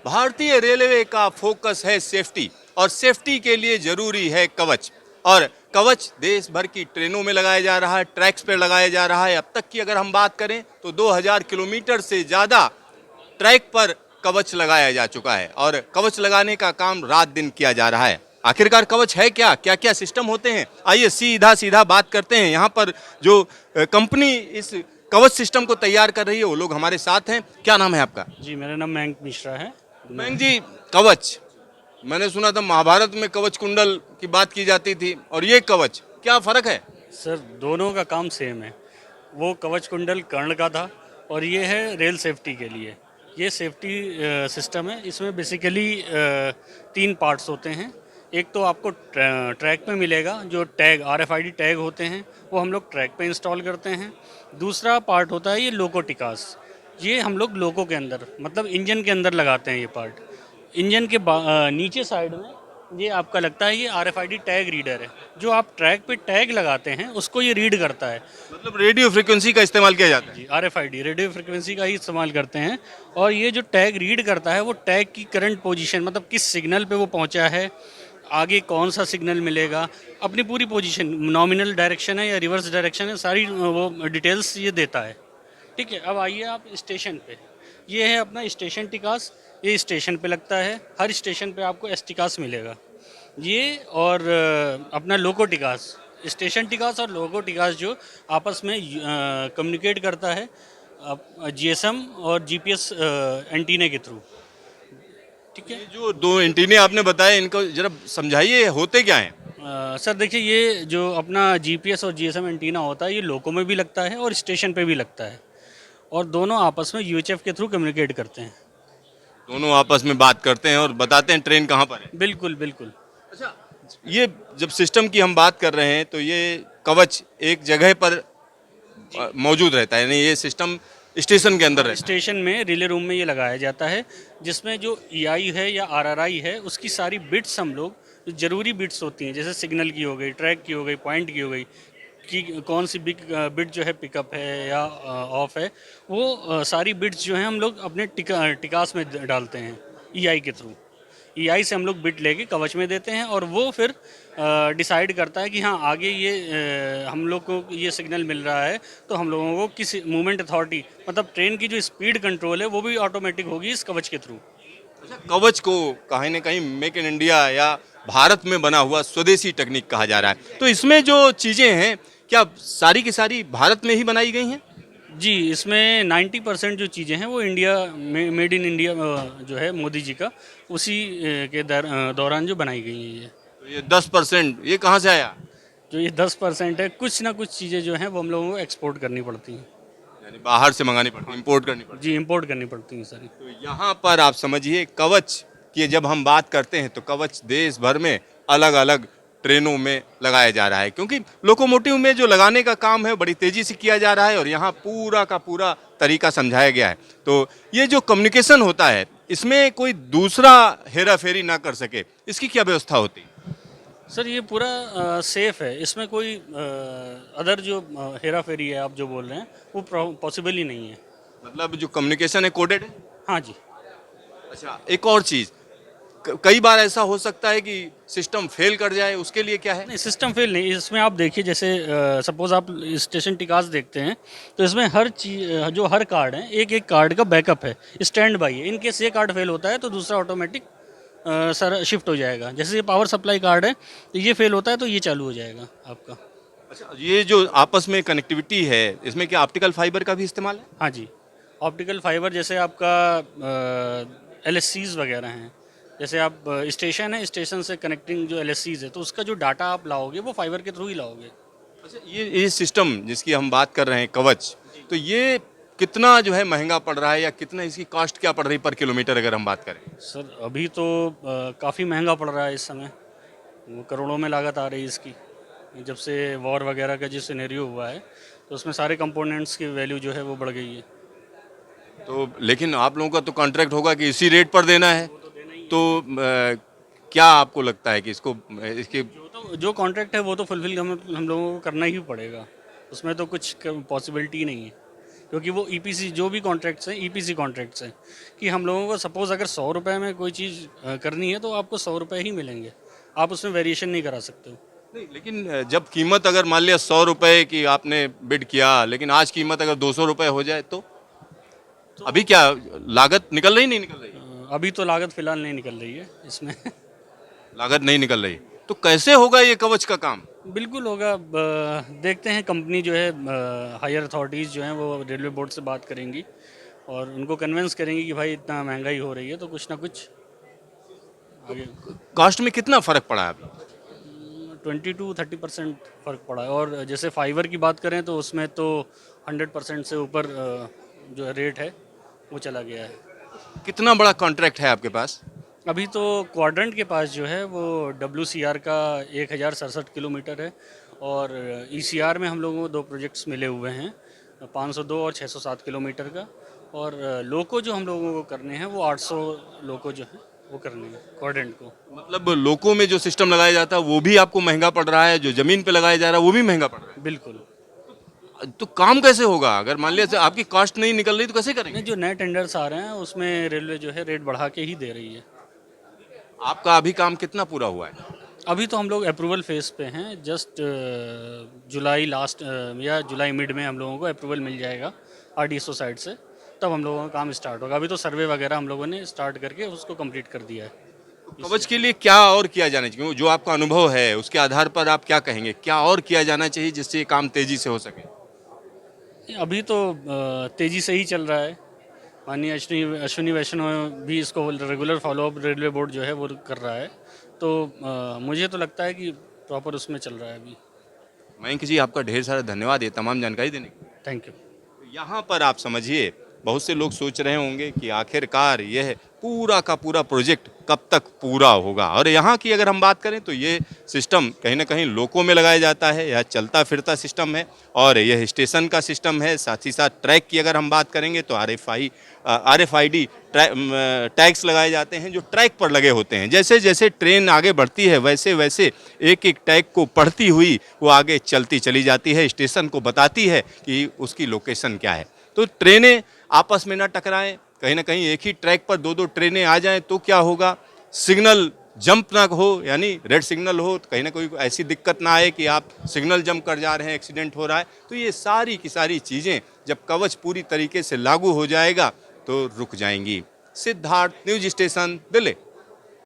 भारतीय रेलवे का फोकस है सेफ्टी और सेफ्टी के लिए जरूरी है कवच। और कवच देश भर की ट्रेनों में लगाया जा रहा है, ट्रैक्स पर लगाया जा रहा है। अब तक की अगर हम बात करें तो 2000 किलोमीटर से ज़्यादा ट्रैक पर कवच लगाया जा चुका है और कवच लगाने का काम रात दिन किया जा रहा है। आखिरकार कवच है क्या, क्या क्या सिस्टम होते हैं, आइए सीधा सीधा बात करते हैं। यहाँ पर जो कंपनी इस कवच सिस्टम को तैयार कर रही है वो लोग हमारे साथ हैं। क्या नाम है आपका? जी, मेरा नाम मयंक मिश्रा है। मयंक जी, कवच, मैंने सुना था महाभारत में कवच कुंडल की बात की जाती थी और ये कवच, क्या फर्क है? सर, दोनों का काम सेम है। वो कवच कुंडल कर्ण का था और ये है रेल सेफ्टी के लिए। ये सेफ्टी सिस्टम है। इसमें बेसिकली 3 पार्ट्स होते हैं। एक तो आपको ट्रैक पे मिलेगा, जो टैग RFID टैग होते हैं वो हम लोग ट्रैक पे इंस्टॉल करते हैं। दूसरा पार्ट होता है ये लोको टिकास। ये हम लोग लोको के अंदर, मतलब इंजन के अंदर लगाते हैं। ये पार्ट इंजन के नीचे साइड में ये आपका लगता है, ये RFID टैग रीडर है। जो आप ट्रैक पे टैग लगाते हैं उसको ये रीड करता है। मतलब रेडियो फ्रिक्वेंसी का इस्तेमाल किया जाता है? जी, RFID रेडियो फ्रिक्वेंसी का ही इस्तेमाल करते हैं। और ये जो टैग रीड करता है वो टैग की करंट पोजीशन, मतलब किस सिग्नल पे वो पहुंचा है, आगे कौन सा सिग्नल मिलेगा, अपनी पूरी पोजीशन, नॉमिनल डायरेक्शन है या रिवर्स डायरेक्शन है, सारी वो डिटेल्स ये देता है। ठीक है, अब आइए आप स्टेशन पे। ये है अपना स्टेशन टिकास। ये स्टेशन पे लगता है। हर स्टेशन पे आपको एस टिकास मिलेगा। ये और अपना लोको टिकास, स्टेशन टिकास और लोको टिकास जो आपस में कम्युनिकेट करता है GSM और GPS एंटीने के थ्रू। ठीक है। ये जो दो एंटीने आपने बताए इनको जरा समझाइए, होते क्या हैं? सर देखिए, ये जो अपना GPS और GSM एंटीना होता है ये लोको में भी लगता है और स्टेशन पे भी लगता है। और दोनों आपस में UHF के थ्रू कम्युनिकेट करते हैं। दोनों आपस में बात करते हैं और बताते हैं ट्रेन कहाँ पर है। बिल्कुल बिल्कुल। अच्छा, ये जब सिस्टम की हम बात कर रहे हैं तो ये कवच एक जगह पर मौजूद रहता है, यानी ये सिस्टम स्टेशन के अंदर रहता स्टेशन में रिले रूम में ये लगाया जाता है, जिसमें जो EI है या RRI है उसकी सारी बिट्स हम लोग, जो ज़रूरी बिट्स होती हैं, जैसे सिग्नल की हो गई, ट्रैक की हो गई, पॉइंट की हो गई, कि कौन सी बिग बिट जो है पिकअप है या ऑफ है, वो सारी बिट्स जो हैं हम लोग अपने टिकास में डालते हैं EI के थ्रू। EI से हम लोग बिट लेके कवच में देते हैं और वो फिर डिसाइड करता है कि हाँ, आगे ये हम लोग को ये सिग्नल मिल रहा है तो हम लोगों को किस मूवमेंट अथॉरिटी, मतलब ट्रेन की जो स्पीड कंट्रोल है वो भी ऑटोमेटिक होगी इस कवच के थ्रू। है। अच्छा, कवच को कहीं ना कहीं मेक इन इंडिया या भारत में बना हुआ स्वदेशी टेक्निक कहा जा रहा है, तो इसमें जो चीज़ें हैं क्या सारी की सारी भारत में ही बनाई गई हैं? जी, इसमें 90% जो चीज़ें हैं वो इंडिया मेड इन इंडिया जो है मोदी जी का, उसी के दौरान जो बनाई गई हैं ये। तो ये 10% ये कहाँ से आया? जो ये 10% है, कुछ ना कुछ चीज़ें जो हैं वो हम लोगों को एक्सपोर्ट करनी पड़ती हैं। यानी बाहर से मंगानी पड़ती है, इम्पोर्ट करनी पड़ती जी, इंपोर्ट करनी पड़ती हैं सारी। है। तो यहाँ पर आप समझिए कवच की जब हम बात करते हैं तो कवच देश भर में अलग अलग ट्रेनों में लगाया जा रहा है, क्योंकि लोकोमोटिव में जो लगाने का काम है बड़ी तेजी से किया जा रहा है और यहाँ पूरा का पूरा तरीका समझाया गया है। तो ये जो कम्युनिकेशन होता है इसमें कोई दूसरा हेरा फेरी ना कर सके, इसकी क्या व्यवस्था होती है? सर, ये पूरा सेफ है। इसमें कोई अदर जो हेरा फेरी है आप जो बोल रहे हैं वो पॉसिबल ही नहीं है। मतलब जो कम्युनिकेशन है कोडेड है? हाँ जी। अच्छा, एक और चीज़, कई बार ऐसा हो सकता है कि सिस्टम फेल कर जाए, उसके लिए क्या है? नहीं, सिस्टम फेल नहीं। इसमें आप देखिए, जैसे सपोज आप स्टेशन टिकास देखते हैं तो इसमें हर चीज, जो हर कार्ड है, एक एक कार्ड का बैकअप है, स्टैंड बाई है। इन केस ये कार्ड फेल होता है तो दूसरा ऑटोमेटिक सर शिफ्ट हो जाएगा। जैसे ये पावर सप्लाई कार्ड है तो ये फेल होता है तो ये चालू हो जाएगा आपका। अच्छा, ये जो आपस में कनेक्टिविटी है इसमें क्या ऑप्टिकल फाइबर का भी इस्तेमाल है? हाँ जी, ऑप्टिकल फाइबर, जैसे आपका LSCs वगैरह हैं। जैसे आप स्टेशन है, स्टेशन से कनेक्टिंग जो LSCs है तो उसका जो डाटा आप लाओगे वो फाइबर के थ्रू ही लाओगे। अच्छा, ये सिस्टम जिसकी हम बात कर रहे हैं कवच, तो ये कितना जो है महंगा पड़ रहा है या कितना इसकी कॉस्ट क्या पड़ रही पर किलोमीटर अगर हम बात करें? सर, अभी तो काफ़ी महंगा पड़ रहा है इस समय। वो करोड़ों में लागत आ रही है इसकी। जब से वॉर वगैरह का जो सिनेरियो हुआ है तो उसमें सारे कंपोनेंट्स की वैल्यू जो है वो बढ़ गई है। तो लेकिन आप लोगों का तो कॉन्ट्रैक्ट होगा कि इसी रेट पर देना है, तो क्या आपको लगता है कि इसको इसके जो कॉन्ट्रैक्ट है वो तो फुलफिल हम लोगों को करना ही पड़ेगा। उसमें तो कुछ पॉसिबिलिटी नहीं है। क्योंकि वो ईपीसी जो भी कॉन्ट्रैक्ट्स हैं ईपीसी कॉन्ट्रैक्ट्स हैं कि हम लोगों को सपोज़ अगर 100 रुपये में कोई चीज़ करनी है तो आपको 100 रुपये ही मिलेंगे, आप उसमें वेरिएशन नहीं करा सकते हो। नहीं, लेकिन जब कीमत अगर मान लिया 100 रुपए की आपने बिड किया, लेकिन आज कीमत अगर 200 रुपए हो जाए तो अभी क्या लागत निकल रही नहीं निकल रही? अभी तो लागत फ़िलहाल नहीं निकल रही है इसमें। लागत नहीं निकल रही, तो कैसे होगा ये कवच का काम? बिल्कुल होगा। देखते हैं कंपनी जो है हायर अथॉरिटीज़ जो हैं वो रेलवे बोर्ड से बात करेंगी और उनको कन्विंस करेंगी कि भाई इतना महंगाई हो रही है तो कुछ ना कुछ आगे कॉस्ट में कितना फर्क पड़ा है अभी? 20 to 30% फ़र्क पड़ा है। और जैसे फाइबर की बात करें तो उसमें तो 100% से ऊपर जो रेट है वो चला गया है। कितना बड़ा कॉन्ट्रैक्ट है आपके पास? अभी तो क्वाड्रेंट के पास जो है वो WCR का 1067 किलोमीटर है और ECR में हम लोगों को 2 प्रोजेक्ट्स मिले हुए हैं, 502 और 607 किलोमीटर का। और लोको जो हम लोगों को करने हैं वो 800 लोको जो है वो करने हैं क्वाड्रेंट को। मतलब लोको में जो सिस्टम लगाया जाता है वो भी आपको महंगा पड़ रहा है, जो जमीन पे लगाया जा रहा है वो भी महंगा पड़ रहा बिल्कुल। है। तो काम कैसे होगा? अगर मान लिया आपकी कॉस्ट नहीं निकल रही तो कैसे करेंगे? नहीं, जो नए टेंडर्स आ रहे हैं उसमें रेलवे जो है रेट बढ़ा के ही दे रही है। आपका अभी काम कितना पूरा हुआ है? अभी तो हम लोग अप्रूवल फेज पे हैं। जस्ट जुलाई लास्ट या जुलाई मिड में हम लोगों को अप्रूवल मिल जाएगा RDSO साइड से, तब हम लोगों का काम स्टार्ट होगा। अभी तो सर्वे वगैरह हम लोगों ने स्टार्ट करके उसको कंप्लीट कर दिया है। कवच के लिए क्या और किया जाना चाहिए? जो आपका अनुभव है उसके आधार पर आप क्या कहेंगे, क्या और किया जाना चाहिए जिससे ये काम तेजी से हो सके? अभी तो तेज़ी से ही चल रहा है। माननीय अश्विनी वैष्णव भी इसको रेगुलर फॉलोअप रेलवे बोर्ड जो है वो कर रहा है, तो मुझे तो लगता है कि प्रॉपर उसमें चल रहा है अभी। मयंक जी, आपका ढेर सारा धन्यवाद ये तमाम जानकारी देने के लिए। Thank you. यहाँ पर आप समझिए, बहुत से लोग सोच रहे होंगे कि आखिरकार यह पूरा का पूरा प्रोजेक्ट कब तक पूरा होगा। और यहाँ की अगर हम बात करें तो ये सिस्टम कहीं ना कहीं लोको में लगाया जाता है, यह चलता फिरता सिस्टम है और यह स्टेशन का सिस्टम है। साथ ही साथ ट्रैक की अगर हम बात करेंगे तो RFID टैग्स लगाए जाते हैं जो ट्रैक पर लगे होते हैं। जैसे जैसे ट्रेन आगे बढ़ती है वैसे वैसे एक एक टैग को पढ़ती हुई वो आगे चलती चली जाती है, स्टेशन को बताती है कि उसकी लोकेशन क्या है। तो ट्रेनें आपस में ना टकराएं, कहीं ना कहीं एक ही ट्रैक पर 2-2 ट्रेनें आ जाएं तो क्या होगा, सिग्नल जंप ना हो, यानी रेड सिग्नल हो तो कहीं ना कोई ऐसी दिक्कत ना आए कि आप सिग्नल जंप कर जा रहे हैं, एक्सीडेंट हो रहा है। तो ये सारी की सारी चीज़ें जब कवच पूरी तरीके से लागू हो जाएगा तो रुक जाएंगी। Siddharth, news station, Delhi.